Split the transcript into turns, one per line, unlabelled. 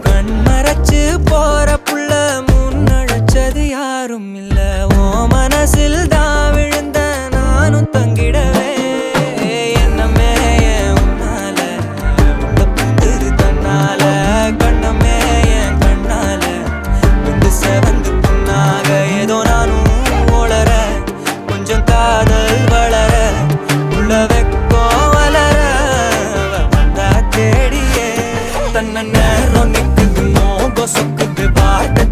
கண்மறைச்சு போற புள்ள முன்னழைச்சது யாரும் இல்ல. ஓ மனசில் தான் விழுந்த நானும் தங்கிடவே என்னமே உன்னால உள்ள புந்துரு தன்னால கண்ணமே என் கண்ணால வந்து செவந்து புண்ணாக ஏதோ நானும் ஓளற கொஞ்சம் காதல் வளர உள்ள வெக்கோ வளர வந்தா தேடியே தன்ன நேரம் நிக்குது மோகம் சொக்குது பாட்ட